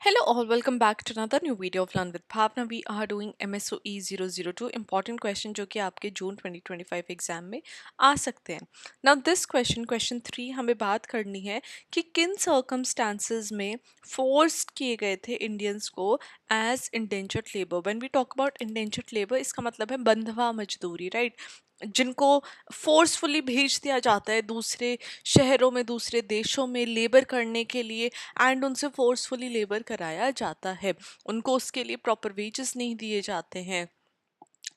Hello all, welcome back to another new video of Learn with Bhavna. We are doing MSOE 002 important question जो कि आपके जून 2025 exam में आ सकते हैं. Now this question 3 हमें बात करनी है कि किन circumstances में forced किए गए थे इंडियंस को as indentured labor. When we talk about indentured labor इसका मतलब है बंधवा मजदूरी, right? जिनको फोर्सफुली भेज दिया जाता है दूसरे शहरों में, दूसरे देशों में लेबर करने के लिए एंड उनसे फोर्सफुली लेबर कराया जाता है. उनको उसके लिए प्रॉपर वेजेस नहीं दिए जाते हैं,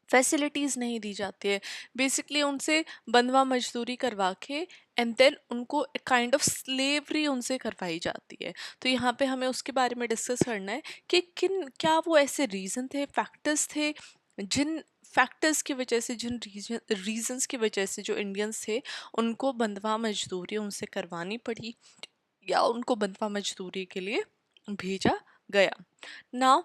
फैसिलिटीज़ नहीं दी जाती है. बेसिकली उनसे बंधवा मजदूरी करवा के एंड देन उनको काइंड ऑफ स्लेवरी उनसे करवाई जाती है. तो यहाँ पे हमें उसके बारे में डिस्कस करना है कि क्या वो ऐसे रीज़न थे, फैक्टर्स थे, जिन फैक्टर्स की वजह से, जिन रीजंस की वजह से जो इंडियंस थे उनको बंधवा मजदूरी उनसे करवानी पड़ी या उनको बंधवा मजदूरी के लिए भेजा गया. नाउ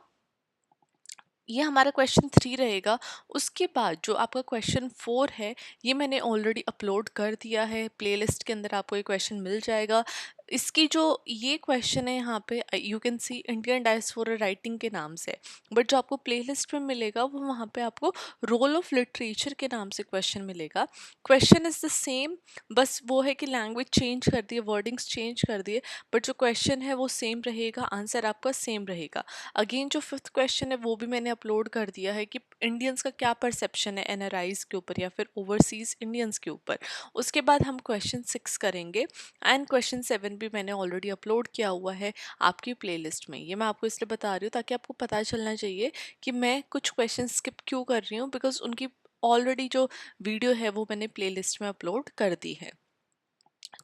ये हमारा क्वेश्चन 3 रहेगा. उसके बाद जो आपका क्वेश्चन 4 है ये मैंने ऑलरेडी अपलोड कर दिया है प्लेलिस्ट के अंदर, आपको ये क्वेश्चन मिल जाएगा. इसकी जो ये क्वेश्चन है यहाँ पे you can see Indian diaspora writing के नाम से, बट जो आपको प्लेलिस्ट में मिलेगा वो वहाँ पे आपको रोल ऑफ लिटरेचर के नाम से क्वेश्चन मिलेगा. क्वेश्चन इज़ द सेम, बस वो है कि लैंग्वेज चेंज कर दिए, वर्डिंग्स चेंज कर दिए, बट जो क्वेश्चन है वो सेम रहेगा, आंसर आपका सेम रहेगा. अगेन जो फिफ्थ क्वेश्चन है वो भी मैंने अपलोड कर दिया है कि इंडियंस का क्या परसेप्शन है एनआरआईज के ऊपर या फिर ओवरसीज इंडियंस के ऊपर. उसके बाद हम क्वेश्चन 6 करेंगे एंड क्वेश्चन 7 भी मैंने ऑलरेडी अपलोड किया हुआ है आपकी प्लेलिस्ट में. ये मैं आपको इसलिए बता रही हूँ ताकि आपको पता चलना चाहिए कि मैं कुछ क्वेश्चन स्किप क्यों कर रही हूँ, बिकॉज उनकी ऑलरेडी जो वीडियो है वो मैंने प्लेलिस्ट में अपलोड कर दी है.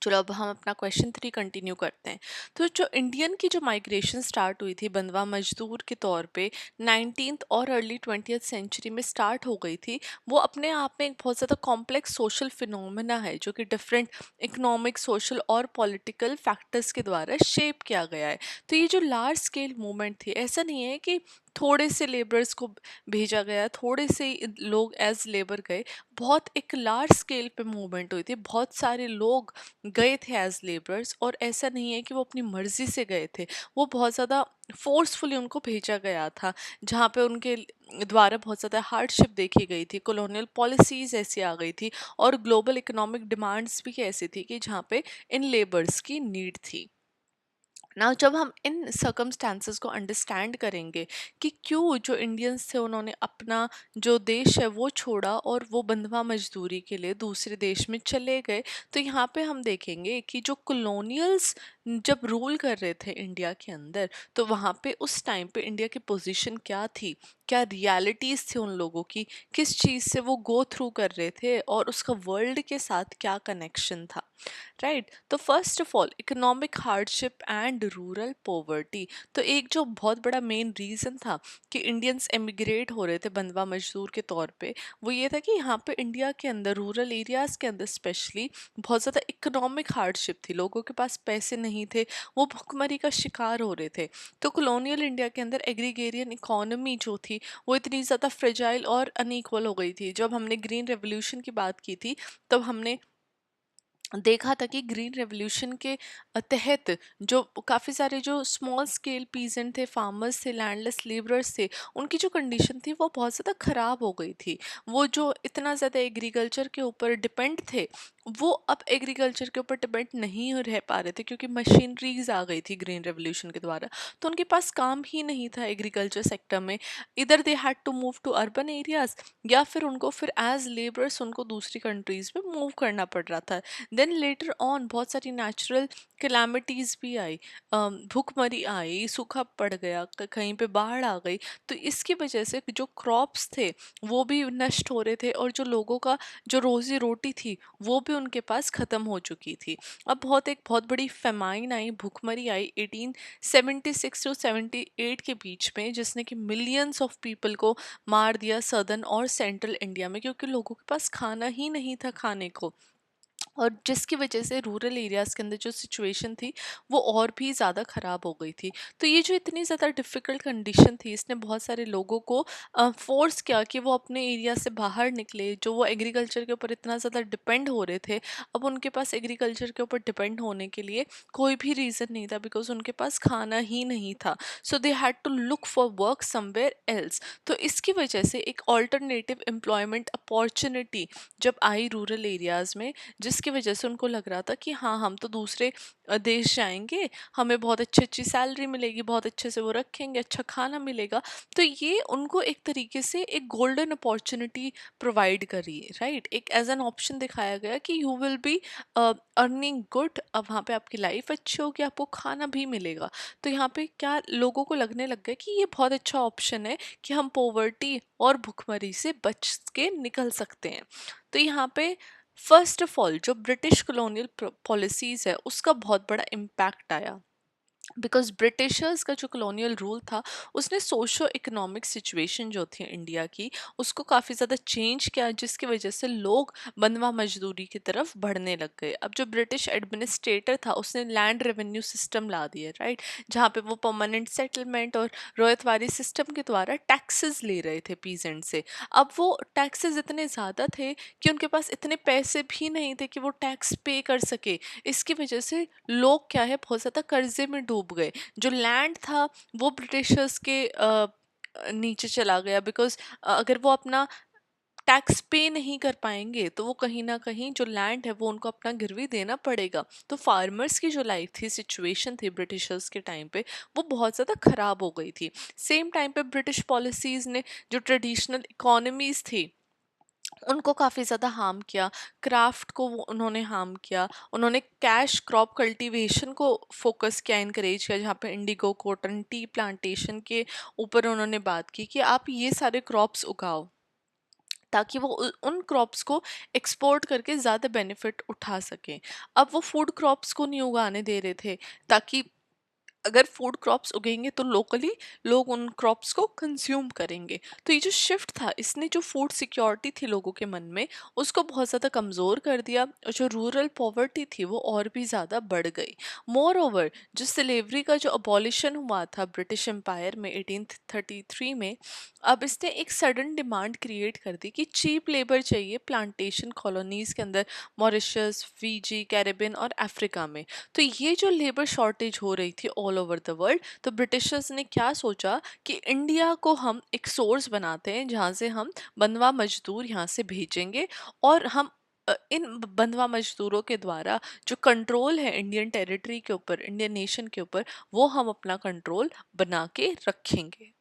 चलो अब हम अपना क्वेश्चन 3 कंटिन्यू करते हैं. तो जो इंडियन की जो माइग्रेशन स्टार्ट हुई थी बंधवा मजदूर के तौर पे 19th और अर्ली 20th सेंचुरी में स्टार्ट हो गई थी, वो अपने आप में एक बहुत ज़्यादा कॉम्प्लेक्स सोशल फिनोमेना है जो कि डिफरेंट इकोनॉमिक, सोशल और पॉलिटिकल फैक्टर्स के द्वारा शेप किया गया है. तो ये जो लार्ज स्केल मूवमेंट थी, ऐसा नहीं है कि थोड़े से लेबर्स को भेजा गया, थोड़े से लोग एज लेबर गए. बहुत एक लार्ज स्केल पे मूवमेंट हुई थी, बहुत सारे लोग गए थे एज लेबरर्स, और ऐसा नहीं है कि वो अपनी मर्जी से गए थे, वो बहुत ज़्यादा फोर्सफुली उनको भेजा गया था, जहाँ पे उनके द्वारा बहुत ज़्यादा हार्डशिप देखी गई थी, कॉलोनियल पॉलिसीज़ ऐसी आ गई थी और ग्लोबल इकोनॉमिक डिमांड्स भी ऐसी थी कि जहाँ पे इन लेबर्स की नीड थी. ना जब हम इन सर्कमस्टांसेस को अंडरस्टैंड करेंगे कि क्यों जो इंडियंस थे उन्होंने अपना जो देश है वो छोड़ा और वो बंधवा मजदूरी के लिए दूसरे देश में चले गए, तो यहाँ पे हम देखेंगे कि जो कॉलोनियल्स जब रूल कर रहे थे इंडिया के अंदर, तो वहाँ पे उस टाइम पे इंडिया की पोजीशन क्या थी, क्या रियलिटीज़ थी उन लोगों की, किस चीज़ से वो गो थ्रू कर रहे थे और उसका वर्ल्ड के साथ क्या कनेक्शन था. राइट. तो first of all economic hardship and rural poverty. तो एक जो बहुत बड़ा मेन रीज़न था कि इंडियंस एमिग्रेट हो रहे थे बंधवा मजदूर के तौर पे, वो ये था कि यहाँ पे इंडिया के अंदर रूरल एरियाज़ के अंदर स्पेशली बहुत ज़्यादा इकोनॉमिक हार्डशिप थी, लोगों के पास पैसे नहीं थे, वो भुखमरी का शिकार हो रहे थे. तो कॉलोनियल इंडिया के अंदर एग्रीगेरियन इकोनॉमी जो थी वो इतनी ज़्यादा फ्रेजाइल और अनइक्वल हो गई थी. जब हमने ग्रीन रेवोल्यूशन की बात की थी तब हमने देखा था कि ग्रीन रेवोल्यूशन के तहत जो काफ़ी सारे जो स्मॉल स्केल पीजेंट थे, फार्मर्स थे, लैंडलेस लेबरर्स थे, उनकी जो कंडीशन थी वो बहुत ज़्यादा ख़राब हो गई थी. वो जो इतना ज़्यादा एग्रीकल्चर के ऊपर डिपेंड थे, वो अब एग्रीकल्चर के ऊपर डिपेंड नहीं रह पा रहे थे क्योंकि मशीनरीज आ गई थी ग्रीन रेवोल्यूशन के द्वारा. तो उनके पास काम ही नहीं था एग्रीकल्चर सेक्टर में. इधर they had to move to urban areas या फिर उनको फिर एज लेबर्स उनको दूसरी कंट्रीज़ में मूव करना पड़ रहा था. देन लेटर ऑन बहुत सारी नेचुरल कैलामिटीज़ भी आई, भूखमरी आई, सूखा पड़ गया, कहीं पे बाढ़ आ गई. तो इसकी वजह से जो क्रॉप्स थे वो भी नष्ट हो रहे थे और जो लोगों का जो रोज़ी रोटी थी वो भी उनके पास ख़त्म हो चुकी थी. अब एक बहुत बड़ी फेमाइन आई, भूखमरी आई 1876 टू 78 के बीच में, जिसने कि मिलियंस ऑफ पीपल को मार दिया सदर्न और सेंट्रल इंडिया में, क्योंकि लोगों के पास खाना ही नहीं था खाने को. और जिसकी वजह से रूरल एरियाज़ के अंदर जो सिचुएशन थी वो और भी ज़्यादा ख़राब हो गई थी। तो ये जो इतनी ज़्यादा डिफ़िकल्ट कंडीशन थी, इसने बहुत सारे लोगों को फ़ोर्स किया कि वो अपने एरिया से बाहर निकले। जो वो एग्रीकल्चर के ऊपर इतना ज़्यादा डिपेंड हो रहे थे, अब उनके पास एग्रीकल्चर के ऊपर डिपेंड होने के लिए कोई भी रीज़न नहीं था, बिकॉज़ उनके पास खाना ही नहीं था। So they had to look for work somewhere else. तो इसकी वजह से एक अल्टरनेटिव एम्प्लॉयमेंट अपॉर्चुनिटी जब आई रूरल एरियाज़ में, जिसकी वजह से उनको लग रहा था कि हाँ, हम तो दूसरे देश जाएंगे, हमें बहुत अच्छी अच्छी सैलरी मिलेगी, बहुत अच्छे से वो रखेंगे, अच्छा खाना मिलेगा। तो ये उनको एक तरीके से एक गोल्डन अपॉर्चुनिटी प्रोवाइड करी, राइट। एक एज एन ऑप्शन दिखाया गया कि you will be earning good, अब वहाँ पे आपकी लाइफ अच्छी होगी, आपको खाना भी मिलेगा। तो यहाँ पे क्या लोगों को लगने लग गया कि ये बहुत अच्छा ऑप्शन है कि हम पॉवर्टी और भुखमरी से बच के निकल सकते हैं। तो यहाँ पे फर्स्ट ऑफ ऑल जो ब्रिटिश कॉलोनियल पॉलिसीज है उसका बहुत बड़ा इम्पैक्ट आया, बिकॉज ब्रिटिशर्स का जो कॉलोनियल रूल था उसने सोशो इकोनॉमिक सिचुएशन जो थी इंडिया की उसको काफ़ी ज़्यादा चेंज किया, जिसकी वजह से लोग बंधवा मजदूरी की तरफ बढ़ने लग गए। अब जो ब्रिटिश एडमिनिस्ट्रेटर था उसने लैंड रेवेन्यू सिस्टम ला दिया, राइट, जहाँ पे वो परमानेंट सेटलमेंट और रोयतवारी सिस्टम के द्वारा टैक्सेस ले रहे थे पीजेंट से। अब वो टैक्सेस इतने ज़्यादा थे कि उनके पास इतने पैसे भी नहीं थे कि वो टैक्स पे कर सके। इसकी वजह से लोग क्या है बहुत ज़्यादा कर्जे में डूब गए। जो लैंड था वो ब्रिटिशर्स के नीचे चला गया, बिकॉज अगर वो अपना टैक्स पे नहीं कर पाएंगे तो वो कहीं ना कहीं जो लैंड है वो उनको अपना गिरवी देना पड़ेगा। तो फार्मर्स की जो लाइफ थी, सिचुएशन थी ब्रिटिशर्स के टाइम पे, वो बहुत ज़्यादा ख़राब हो गई थी। सेम टाइम पे ब्रिटिश पॉलिसीज़ ने जो ट्रेडिशनल इकोनॉमीज़ थी उनको काफ़ी ज़्यादा हार्म किया। क्राफ्ट को वो उन्होंने हार्म किया। उन्होंने कैश क्रॉप कल्टीवेशन को फोकस किया, इनकरेज किया, जहाँ पे इंडिगो, कॉटन, टी प्लांटेशन के ऊपर उन्होंने बात की कि आप ये सारे क्रॉप्स उगाओ ताकि वो उन क्रॉप्स को एक्सपोर्ट करके ज़्यादा बेनिफिट उठा सकें। अब वो फूड क्रॉप्स को नहीं उगाने दे रहे थे, ताकि अगर फूड क्रॉप्स उगेंगे तो लोकली लोग उन क्रॉप्स को कंज्यूम करेंगे। तो ये जो शिफ्ट था इसने जो फूड सिक्योरिटी थी लोगों के मन में उसको बहुत ज़्यादा कमज़ोर कर दिया, और जो रूरल पॉवर्टी थी वो और भी ज़्यादा बढ़ गई। मोर ओवर जो स्लेवरी का जो अबॉलिशन हुआ था ब्रिटिश एम्पायर में 1833 में, अब इसने एक सडन डिमांड क्रिएट कर दी कि चीप लेबर चाहिए प्लांटेशन कॉलोनीज़ के अंदर, मॉरिशस, फीजी, कैरेबियन और अफ्रीका में। तो ये जो लेबर शॉर्टेज हो रही थी ऑल ओवर द वर्ल्ड, तो ब्रिटिशर्स ने क्या सोचा कि इंडिया को हम एक सोर्स बनाते हैं जहाँ से हम बंधवा मजदूर यहाँ से भेजेंगे, और हम इन बंधवा मजदूरों के द्वारा जो कंट्रोल है इंडियन टेरिटरी के ऊपर, इंडियन नेशन के ऊपर, वो हम अपना कंट्रोल बना के रखेंगे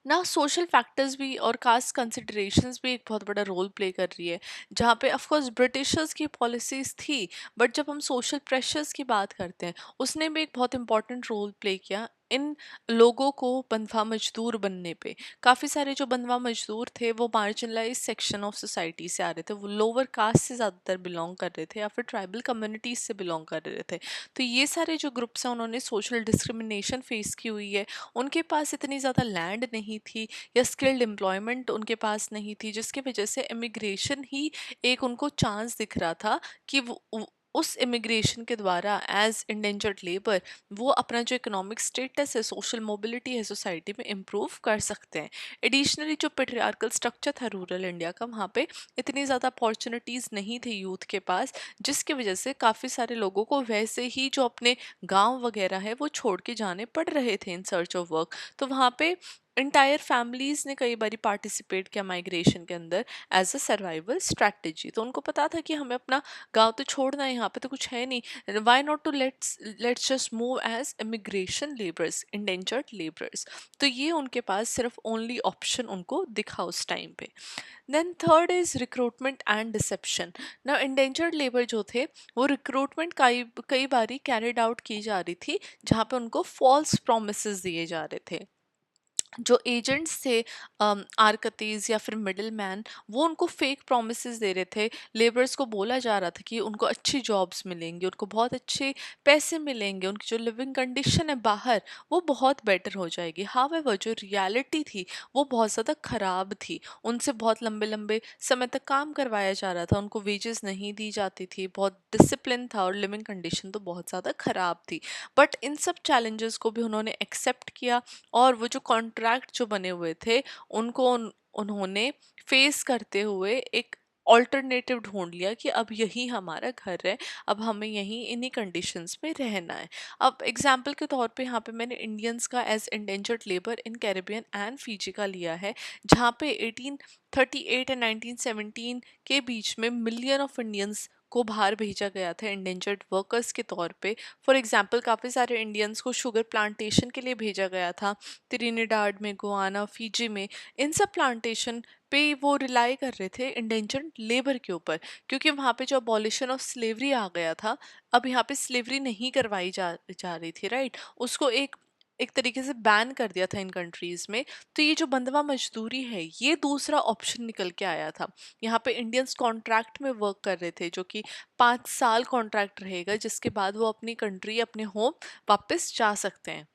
ना। सोशल फैक्टर्स भी और कास्ट कंसिडरेशंस भी एक बहुत बड़ा रोल प्ले कर रही है, जहाँ पे ऑफ कोर्स ब्रिटिशर्स की पॉलिसीज थी, बट जब हम सोशल प्रेशर्स की बात करते हैं उसने भी एक बहुत इंपॉर्टेंट रोल प्ले किया इन लोगों को बंधवा मजदूर बनने पे। काफ़ी सारे जो बंधवा मजदूर थे वो मार्जिनलाइज सेक्शन ऑफ सोसाइटी से आ रहे थे, वो लोअर कास्ट से ज़्यादातर बिलोंग कर रहे थे या फिर ट्राइबल कम्युनिटीज से बिलोंग कर रहे थे। तो ये सारे जो ग्रुप्स हैं उन्होंने सोशल डिस्क्रिमिनेशन फेस की हुई है। उनके पास इतनी ज़्यादा लैंड नहीं थी या स्किल्ड एम्प्लॉयमेंट उनके पास नहीं थी, जिसकी वजह से इमिग्रेशन ही एक उनको चांस दिख रहा था कि उस इमिग्रेशन के द्वारा एज इंडेंजर्ड लेबर वो अपना जो इकोनॉमिक स्टेटस है, सोशल मोबिलिटी है सोसाइटी में इम्प्रूव कर सकते हैं। एडिशनली जो पेट्रियार्कल स्ट्रक्चर था रूरल इंडिया का, वहाँ पे इतनी ज़्यादा अपॉर्चुनिटीज़ नहीं थी यूथ के पास, जिसकी वजह से काफ़ी सारे लोगों को वैसे ही जो अपने गांव वगैरह है वो छोड़ के जाने पड़ रहे थे इन सर्च ऑफ वर्क। तो वहाँ पे इंटायर फैमिलीज ने कई बार पार्टिसिपेट किया माइग्रेशन के अंदर एज अ सर्वाइवल स्ट्रैटेजी। तो उनको पता था कि हमें अपना गांव तो छोड़ना है, यहाँ पे तो कुछ है नहीं, why not to let's just move as immigration labours, indentured labours. तो ये उनके पास सिर्फ ओनली ऑप्शन उनको दिखा उस टाइम पे। Then third is recruitment and deception. ना इंडेंजर्ड लेबर जो थे वो रिक्रूटमेंट कई कई बारी कैरिड आउट की जा रही थी, जहाँ पे उनको फॉल्स प्रोमिस दिए जा रहे थे। जो एजेंट्स थे, आर्कतीज या फिर मिडिल मैन, वो उनको फेक प्रोमिस दे रहे थे। लेबर्स को बोला जा रहा था कि उनको अच्छी जॉब्स मिलेंगी, उनको बहुत अच्छे पैसे मिलेंगे, उनकी जो लिविंग कंडीशन है बाहर वो बहुत बेटर हो जाएगी। हावेवर जो रियलिटी थी वो बहुत ज़्यादा ख़राब थी। उनसे बहुत लंबे लंबे समय तक काम करवाया जा रहा था, उनको वेजेस नहीं दी जाती थी, बहुत डिसिप्लिन था और लिविंग कंडीशन तो बहुत ज़्यादा ख़राब थी। बट इन सब चैलेंजेस को भी उन्होंने एक्सेप्ट किया, और वो जो कॉन्ट्रैक्ट जो बने हुए थे उनको उन्होंने फेस करते हुए एक ऑल्टरनेटिव ढूंढ लिया कि अब यही हमारा घर है, अब हमें यहीं इन्हीं कंडीशंस में रहना है। अब एग्जाम्पल के तौर पे यहाँ पे मैंने इंडियंस का as indentured labour in Caribbean and Fiji का लिया है, जहाँ पे 1838 एंड 1917 के बीच में मिलियन ऑफ इंडियंस को बाहर भेजा गया था इंडेंजर्ड वर्कर्स के तौर पे। फॉर एग्जांपल काफ़ी सारे इंडियंस को शुगर प्लांटेशन के लिए भेजा गया था, त्रिनिडाद में, गुआना, फीजी में। इन सब प्लांटेशन पे वो रिलाई कर रहे थे इंडेंजर्ड लेबर के ऊपर, क्योंकि वहाँ पे जो अबॉलिशन ऑफ स्लेवरी आ गया था, अब यहाँ पे स्लेवरी नहीं करवाई जा रही थी, राइट। उसको एक एक तरीके से बैन कर दिया था इन कंट्रीज में। तो ये जो बंधवा मजदूरी है ये दूसरा ऑप्शन निकल के आया था। यहाँ पे इंडियंस कॉन्ट्रैक्ट में वर्क कर रहे थे, जो कि 5 साल कॉन्ट्रैक्ट रहेगा, जिसके बाद वो अपनी कंट्री, अपने होम वापस जा सकते हैं।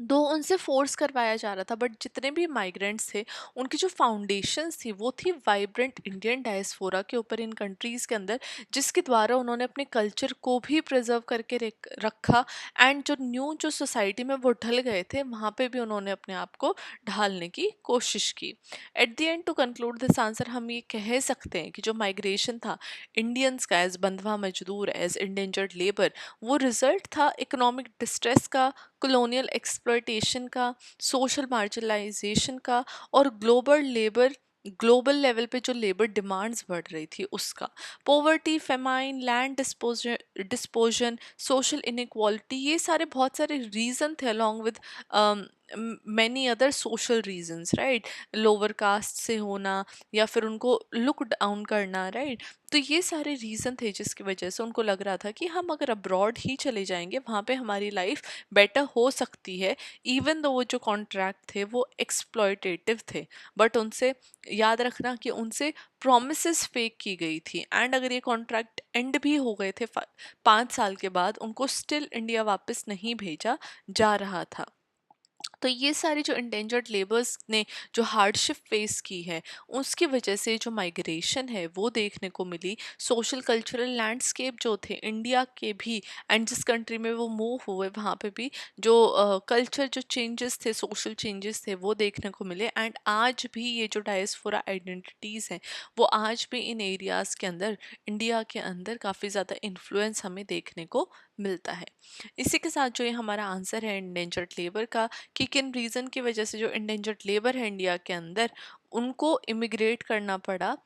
दो उनसे फोर्स करवाया जा रहा था, बट जितने भी माइग्रेंट्स थे उनकी जो फाउंडेशंस थी वो थी वाइब्रेंट इंडियन डायस्पोरा के ऊपर इन कंट्रीज़ के अंदर, जिसके द्वारा उन्होंने अपने कल्चर को भी प्रिजर्व करके रखा। एंड जो न्यू जो सोसाइटी में वो ढल गए थे वहाँ पे भी उन्होंने अपने आप को ढालने की कोशिश की। At the end, to conclude this answer, हम ये कह सकते हैं कि जो माइग्रेशन था इंडियंस का एज बंधवा मजदूर, एज इंडेंजर्ड लेबर, वो रिजल्ट था इकोनॉमिक डिस्ट्रेस का, कॉलोनियल एक्सप्लॉयटेशन का, सोशल मार्जिनलाइजेशन का, और ग्लोबल लेवल पे जो लेबर डिमांड्स बढ़ रही थी उसका। Poverty, famine, land dispossession, social inequality, ये सारे बहुत सारे रीज़न थे, along with many other social reasons, right. Lower caste से होना या फिर उनको लुक डाउन करना, राइट। तो ये सारे रीज़न थे जिसकी वजह से उनको लग रहा था कि हम अगर अब्रॉड ही चले जाएंगे वहाँ पे हमारी लाइफ बेटर हो सकती है। इवन दो वो जो कॉन्ट्रैक्ट थे वो एक्सप्लॉयटेटिव थे, बट उनसे, याद रखना कि उनसे प्रोमिसेस फेक की गई थी। एंड अगर ये कॉन्ट्रैक्ट एंड भी हो गए थे 5 साल के बाद, उनको स्टिल इंडिया वापस नहीं भेजा जा रहा था। तो ये सारी जो इंडेंजर्ड लेबर्स ने जो हार्डशिप फेस की है उसकी वजह से जो माइग्रेशन है वो देखने को मिली। सोशल कल्चरल लैंडस्केप जो थे इंडिया के भी, एंड जिस कंट्री में वो मूव हुए वहाँ पे भी जो कल्चर जो चेंजेस थे, सोशल चेंजेस थे, वो देखने को मिले। एंड आज भी ये जो डायस्पोरा आइडेंटिटीज़ हैं वो आज भी इन एरियाज़ के अंदर, इंडिया के अंदर काफ़ी ज़्यादा इन्फ्लुएंस हमें देखने को मिलता है। इसी के साथ जो ये हमारा आंसर है इंडेंजर्ड लेबर का, कि किन रीज़न की वजह से जो इंडेंजर्ड लेबर है इंडिया के अंदर उनको इमिग्रेट करना पड़ा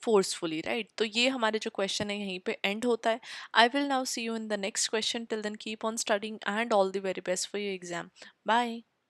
फोर्सफुली, राइट। तो ये हमारे जो क्वेश्चन है यहीं पे एंड होता है। I will now see you in the next question. Till then keep on studying and all the very best for your exam. Bye.